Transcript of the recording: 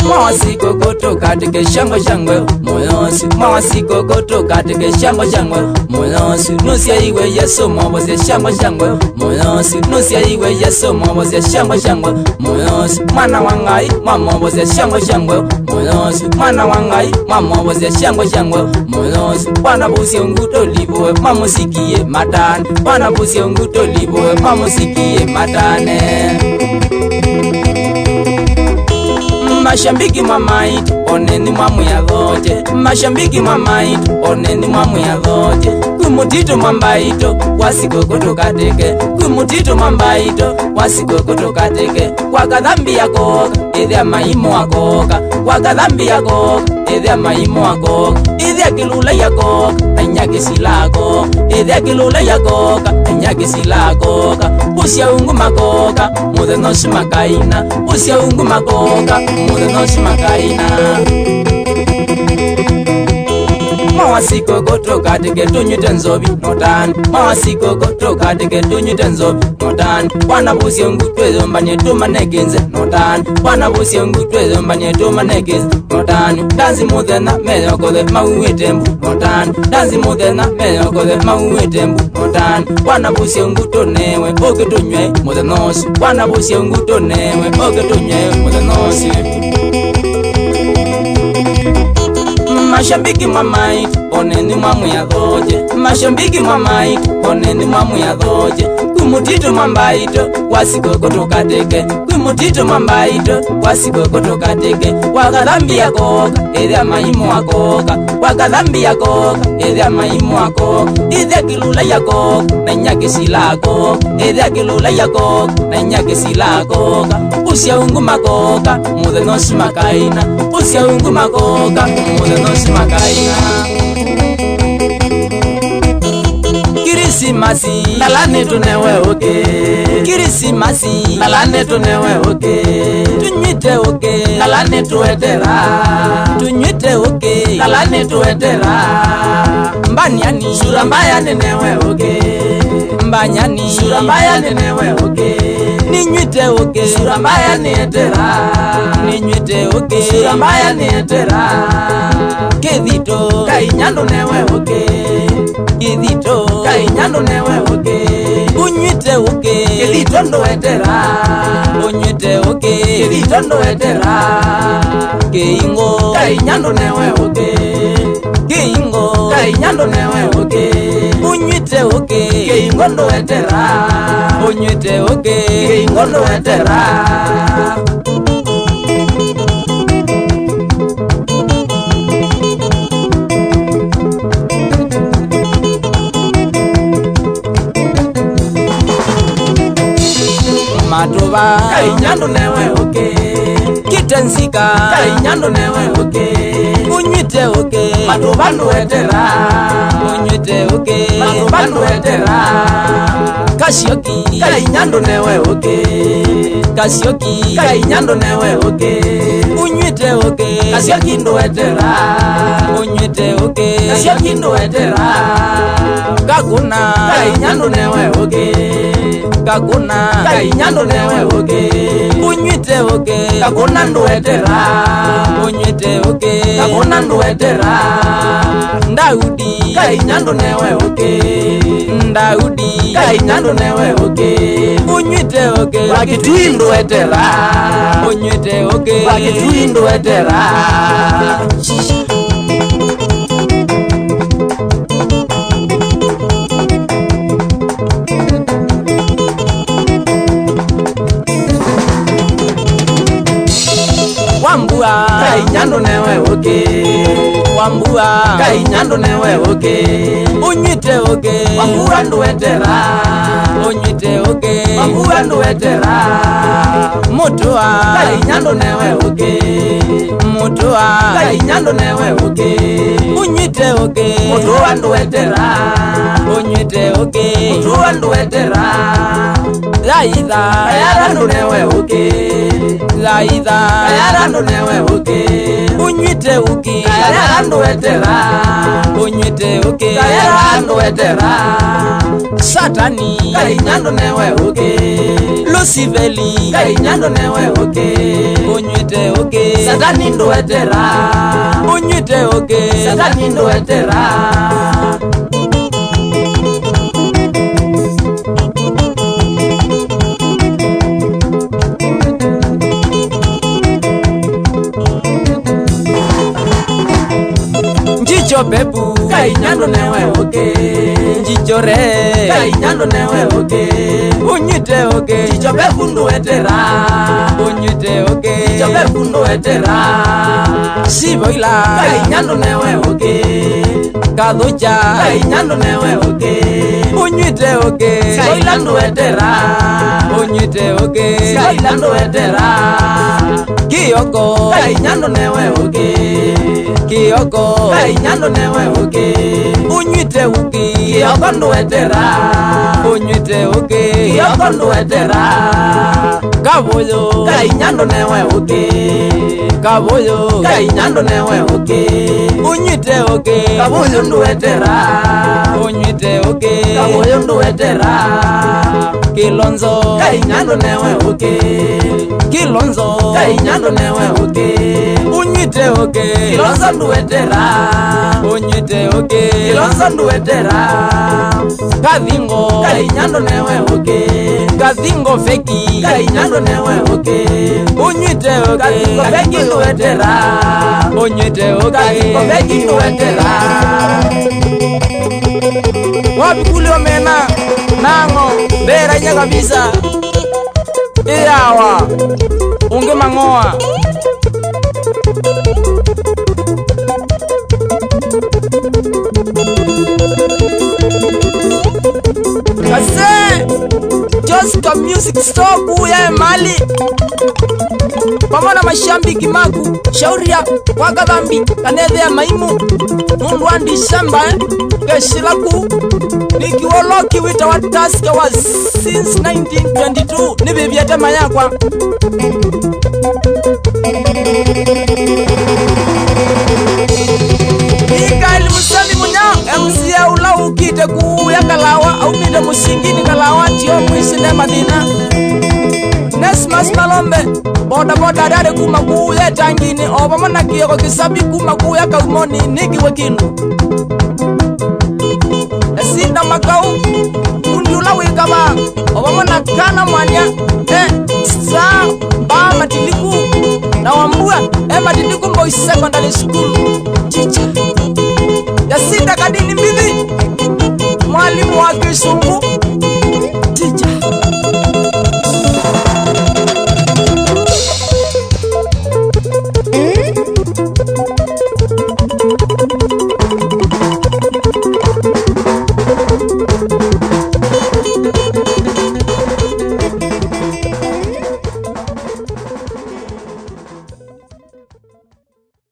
Mawasiko kutoka tike shangwe shangwe moyosi. Mawasiko kutoka tike shangwe shangwe moyosi. Nusia iwe Yesu mwaboze shangwe shangwe moyosi. Nusia iwe Yesu mwaboze shangwe shangwe moyosi. Mwana wangai mwaboze shangwe shangwe moyosi. Mwana wangai mwaboze shangwe shangwe moyosi. Bwana busi nguto libowe mamusikie matane. Bwana busi nguto libowe mamusikie matane. Mashambiki mamaiti oneni mwamu ya dhoje. Mashambiki mamaiti oneni mwamu ya dhoje. Kumutito mambaito wasiko kutoka teke. Kumutito mambaito wasiko kutoka teke. Wakadhambi ya koka idhia maimu wa koka. Wakadhambi ya koka idhia maimu wa koka. Idhia kilula ya koka anyaki silako. Idhia kilula ya koka anyaki silako. Usia ungu makoka mude noshi makaina. Usia ungu makoka mude noshi makaina. Mawasiko kutoka tike tunyite nzobi notani. Mawasiko kutoka tike tunyite nzobi notani. Bwana busi ngutwe zombanye tumanegenze notani. Bwana busi ngutwe zombanye tumanegenze notani. Danzi mudena meyo kode mauwe tembu notani. Danzi mudena meyo kode mauwe tembu notani. Bwana busi nguto newe oke tunywe mudenosi. Bwana busi nguto newe oke tunywe mudenosi. Mashambiki mamaiti oneni mwamu ya dhoje. Mashambiki mamaiti oneni mwamu ya dhoje. Kumutito mambaito wasiko kutoka teke. Kumutito mambaito wasiko kutoka teke. Wakadhambi ya koka idhia maimu wa koka. Wakadhambi ya koka idhia maimu wa koka. Idhia kilula ya koka na nyaki silako. Idhia kilula ya koka na nyaki silako. Usia ungu makoka mude noshi makaina. Usia ungu makoka mude noshi makaina. Kirisimasi lalane tunewe oke. Kirisimasi lalane tunewe oke. Tunyite oke lalane tuetera. Tunyite oke lalane tuetera. Mbanyani surambaya nenewe oke. Mbanyani surambaya nenewe oke. Ninyite oke surambaya nietera. Ninyite oke surambaya nietera. Kedito kainyando newe oke. Kedito kainyando newe oke. Unyite oke kedito ndo etera. Unyite oke kedito ndo etera. Keingo kainyando newe oke. Keingo kainyando newe oke. Unyite oke keingo ndo etera. Unyite oke keingo ndo etera. Matoba kainyando newe oke. Kitensika kainyando newe oke. Unyite oke matoba ndo etera. Unyite oke matoba ndo etera. Kasioki kainyando newe oke. Kasioki kainyando newe oke. Unyite oke kasioki ndo etera. Unyite oke kasioki ndo etera. Kakuna kainyando newe oke. Kakuna kainyando newe oke. Unyite oke kakuna ndo etera. Unyite oke kakuna ndo etera. Ndaudi kainyando newe oke. Ndaudi kainyando newe oke. Unyite oke wakitui ndo etera. Unyite oke wakitui ndo etera. Wambua kainyando newe oke. Wambua kainyando newe oke. Unyite oke wambua ndo etera. Unyite oke wambua ndo etera. Mutua kainyando newe oke. Mutua kainyando newe oke. Unyite oke mutua ndo etera. Unyite oke mutua ndo etera. Laida ayara ndo newe oke. Laida ayara ndo newe oke. Unyite oke ayara ndo etera. Unyite oke ayara ndo etera. Satani Kai nyando newe oke Lucifeli Kai nyando newe oke Unywite oke Satani ndo etera Unywite oke Satani ndo etera Njicho pepu Kai nyando newe oke Njicho re Kai nyando newe oke Unywite oke Njicho pepu ndo etera Unywite oke Njicho pepu ndo etera Siboila Kai nyando newe oke Kaducha Kai nyando newe oke Unywite oke Siboila ndo etera Unywite oke Siboila ndo etera Kiyoko Kai nyando newe oke Kiyoko Kai nyando newe oke Unywite uki Kiyoko ndo etera Unywite oke Kiyoko ndo etera Kaboyo Kai nyando newe oke Kaboyo Kai nyando newe oke Unywite oke Kaboyo ndo etera Unywite oke Kaboyo ndo etera Kilonzo Kai nyando newe oke Kilonzo Kai nyando newe oke Unywite oke Kilonzo ndo etera Unywite oke Kilonzo ndo etera Kadhingo Kai nyando newe oke Kadhingo feki Kai nyando newe oke Unywite oke Kadhingo feki ndo etera Unywite oke Kadhingo feki ndo etera Wapi kule omena Nango Bera nya kabisa Iyawa Unge mangoa Kase Josca Music Store kuya mali Pamana mashambiki maku Shauria wakadhambi Kanethe ya maimu Mundu wa Disemba Keshilaku Nikiwoloki wita wa taska wa since 1922 Nibibiete mayakwa Mikael Musemi munya MCA ula ukite kuya kalawa Au mide musingini kalawa Tio mwisi ne madina Nesmas malombe Boda boda dade kuma kuya tangini Oba mana kiyoko kisabi kuma kuya kaumoni Niki wekindu Esinda makau Mundi ula wikaba Oba mana kana mwanya Saa Ba matiliku Na wambua matiliku mboi secondary school Chicha Yasinda kadini mbidi Mwalimu wa Kisungu